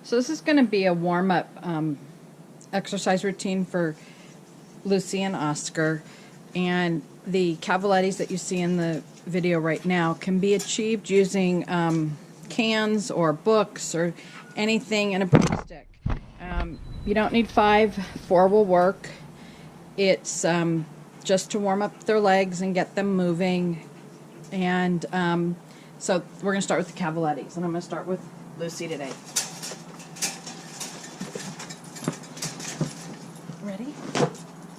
So this is going to be a warm-up exercise routine for Lucy and Oscar, and the cavalettis that you see in the video right now can be achieved using cans or books or anything in a broomstick. You don't need 5, 4 will work. It's just to warm up their legs and get them moving. And so we're going to start with the cavalettis, and I'm going to start with Lucy today. Ready? And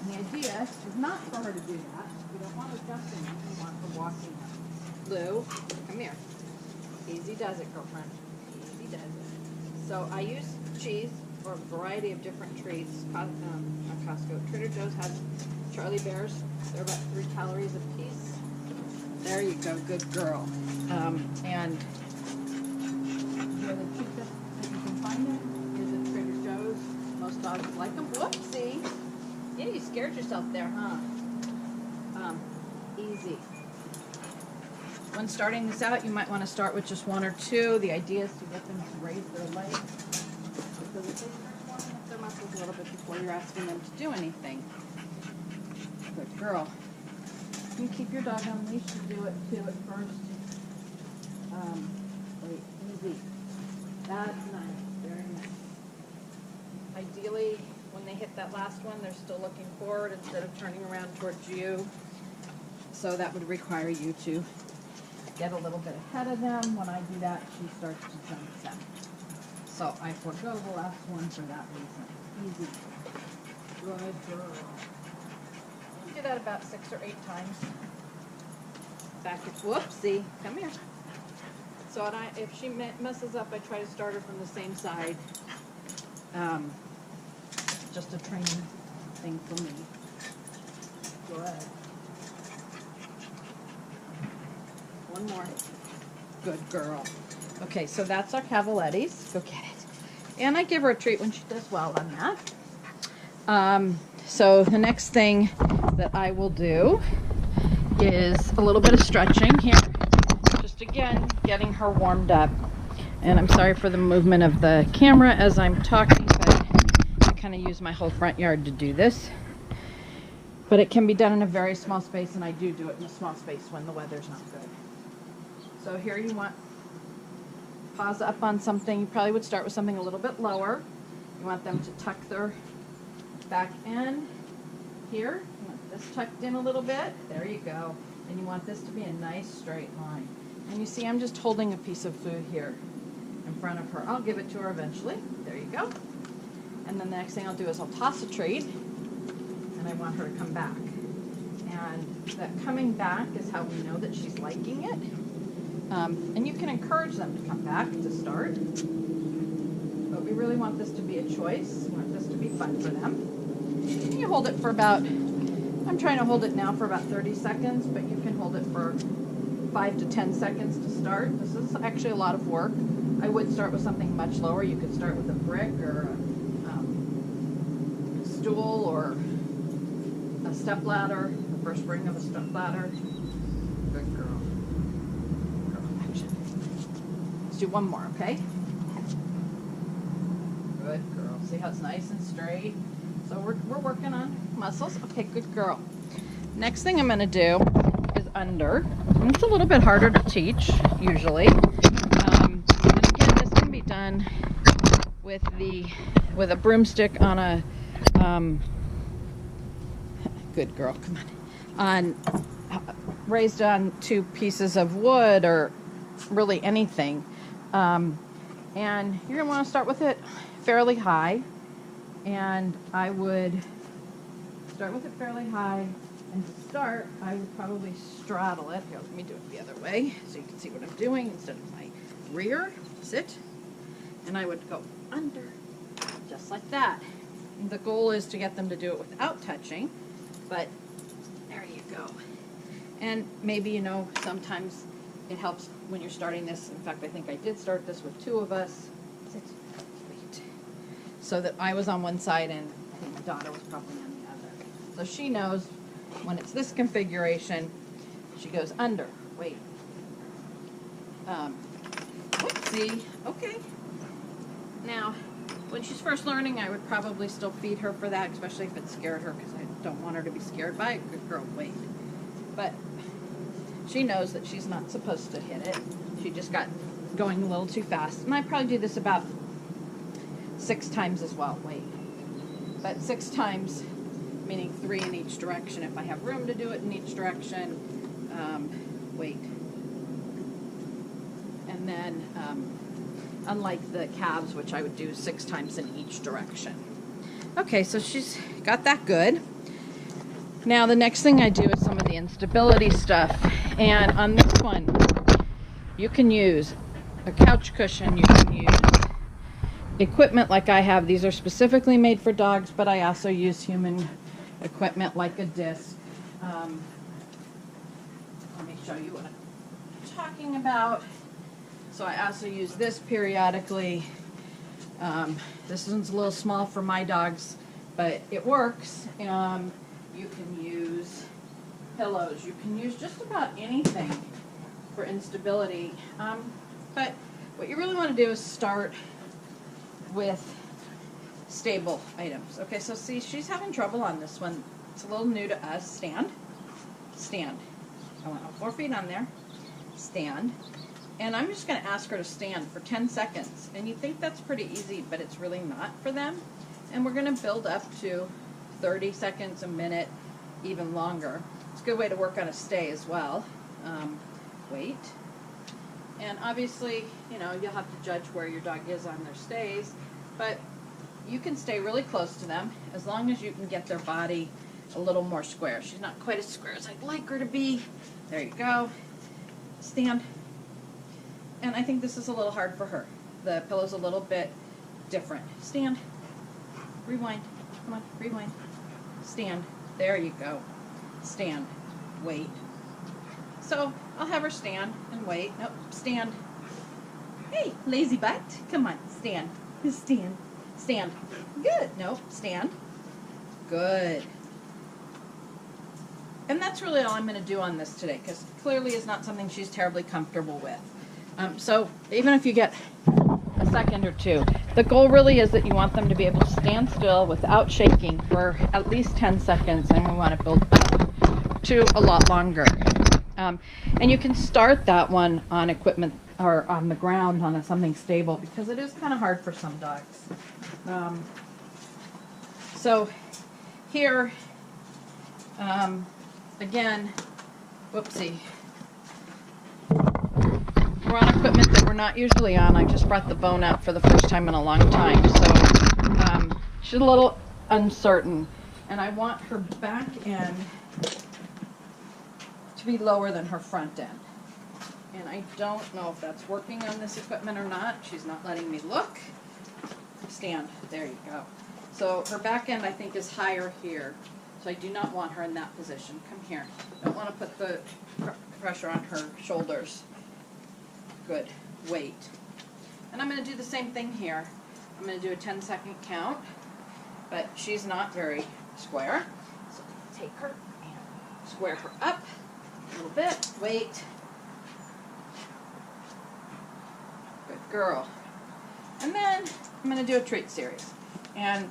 the idea is not for her to do that. We don't want her jumping. We want her walking up. Lou, come here. Easy does it, girlfriend. Easy does it. So I use cheese or a variety of different treats. Not Costco. Trader Joe's has Charlie Bears. They're about 3 calories a piece. There you go. Good girl. And the cheapest that you can find it is at Trader Joe's. Most dogs like them. Whoopsie. Yeah, you scared yourself there, huh? Easy. When starting this out, you might want to start with just 1 or 2. The idea is to get them to raise their legs, because if they start warming up their muscles a little bit before you're asking them to do anything. Good girl. You can keep your dog on leash to do it too at first. Wait, easy. That's nice. Very nice. Ideally, when they hit that last one, they're still looking forward instead of turning around towards you. So that would require you to get a little bit ahead of them. When I do that, she starts to jump set. So I forego the last one for that reason. Easy. Good girl. You do that about 6 or 8 times. Back to whoopsie. Come here. So if she messes up, I try to start her from the same side. Just a training thing for me. Good. One more. Good girl. Okay, so that's our cavalettis. Go get it. And I give her a treat when she does well on that. So the next thing that I will do is a little bit of stretching here. Just again, getting her warmed up. And I'm sorry for the movement of the camera as I'm talking, but I kind of use my whole front yard to do this. But it can be done in a very small space, and I do it in a small space when the weather's not good. So here you want, pause up on something. You probably would start with something a little bit lower. You want them to tuck their back in here. You want this tucked in a little bit. There you go. And you want this to be a nice straight line. And you see I'm just holding a piece of food here in front of her. I'll give it to her eventually. There you go. And then the next thing I'll do is I'll toss a treat, and I want her to come back. And that coming back is how we know that she's liking it. And you can encourage them to come back to start. But we really want this to be a choice. We want this to be fun for them. And you hold it for about, I'm trying to hold it now for about 30 seconds, but you can hold it for 5 to 10 seconds to start. This is actually a lot of work. I would start with something much lower. You could start with a brick or a stool or a step ladder, the first ring of a step ladder. Good girl. Let's do one more, okay? Good girl. See how it's nice and straight? So we're working on muscles. Okay, good girl. Next thing I'm going to do is under. And it's a little bit harder to teach, usually. And again, this can be done with a broomstick on a good girl, come on, raised on 2 pieces of wood or really anything. And you're going to want to start with it fairly high, and I would start with it fairly high, and to start I would probably straddle it. Here, let me do it the other way so you can see what I'm doing instead of my rear. Sit, and I would go under just like that. And the goal is to get them to do it without touching, but there you go. And maybe, you know, sometimes it helps when you're starting this. In fact, I think I did start this with 2 of us. Sit. Wait. So that I was on one side and I think my daughter was probably on the other. So she knows when it's this configuration, she goes under. Wait. Whoopsie. Okay. Now, when she's first learning, I would probably still feed her for that, especially if it scared her, because I don't want her to be scared by it. Good girl, wait. But she knows that she's not supposed to hit it. She just got going a little too fast. And I probably do this about 6 times as well. Wait. But 6 times, meaning 3 in each direction. If I have room to do it in each direction, wait. And then, unlike the calves, which I would do 6 times in each direction. Okay, so she's got that good. Now the next thing I do is some of the instability stuff. And on this one, you can use a couch cushion, you can use equipment like I have. These are specifically made for dogs, but I also use human equipment like a disc. Let me show you what I'm talking about. So I also use this periodically. This one's a little small for my dogs, but it works. You can use pillows. You can use just about anything for instability. But what you really want to do is start with stable items. Okay, so see, she's having trouble on this one. It's a little new to us. Stand. Stand. I want all 4 feet on there. Stand. And I'm just going to ask her to stand for 10 seconds. And you think that's pretty easy, but it's really not for them. And we're going to build up to 30 seconds, a minute, even longer. It's a good way to work on a stay as well. Wait. And obviously, you know, you'll have to judge where your dog is on their stays. But you can stay really close to them as long as you can get their body a little more square. She's not quite as square as I'd like her to be. There you go. Stand. And I think this is a little hard for her. The pillow's a little bit different. Stand. Rewind. Come on, rewind. Stand. There you go. Stand. Wait. So I'll have her stand and wait. Nope, stand. Hey, lazy butt. Come on, stand. Stand. Stand. Good. Nope, stand. Good. And that's really all I'm going to do on this today, because clearly is not something she's terribly comfortable with. So even if you get a second or 2, the goal really is that you want them to be able to stand still without shaking for at least 10 seconds, and we want to build up to a lot longer. And you can start that one on equipment or on the ground on something stable, because it is kind of hard for some dogs. So here, again, whoopsie. We're on equipment that we're not usually on. I just brought the bone out for the first time in a long time. So she's a little uncertain. And I want her back end to be lower than her front end. And I don't know if that's working on this equipment or not. She's not letting me look. Stand. There you go. So her back end, I think, is higher here. So I do not want her in that position. Come here. Don't want to put the pressure on her shoulders. Good. Wait. And I'm going to do the same thing here. I'm going to do a 10-second count, but she's not very square. So take her and square her up a little bit. Wait. Good girl. And then I'm going to do a treat series. And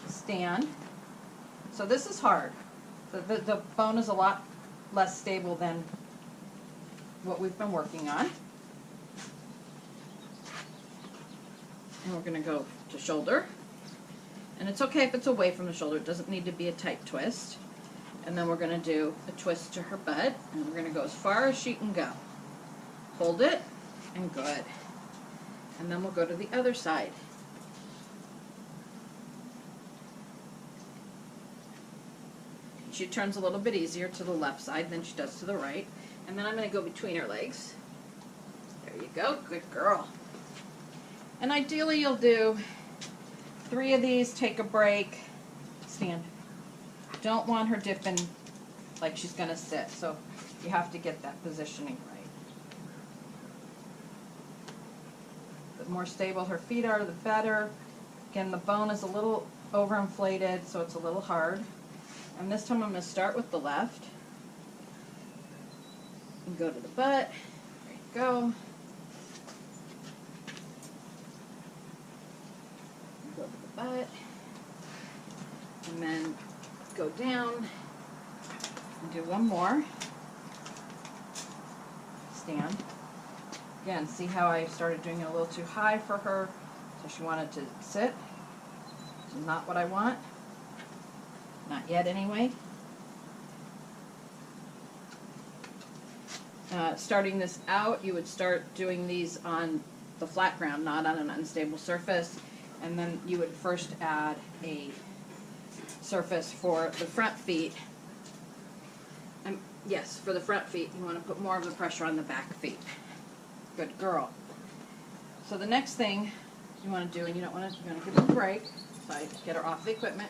stand. So this is hard. The bone is a lot less stable than what we've been working on. And we're going to go to shoulder. And it's okay if it's away from the shoulder. It doesn't need to be a tight twist. And then we're going to do a twist to her butt. And we're going to go as far as she can go. Hold it, and good. And then we'll go to the other side. She turns a little bit easier to the left side than she does to the right. And then I'm going to go between her legs. There you go. Good girl. And ideally you'll do 3 of these, take a break, stand. Don't want her dipping like she's going to sit, so you have to get that positioning right. The more stable her feet are, the better. Again, the bone is a little overinflated, so it's a little hard. And this time I'm going to start with the left. And go to the butt. There you go. it. And then go down and do one more. Stand. Again, see how I started doing it a little too high for her, so she wanted to sit. This is not what I want. Not yet anyway. Starting this out, you would start doing these on the flat ground, not on an unstable surface. And then you would first add a surface for the front feet. Yes, for the front feet, you want to put more of the pressure on the back feet. Good girl. So the next thing you want to do, and you want to give her a break, so I get her off the equipment.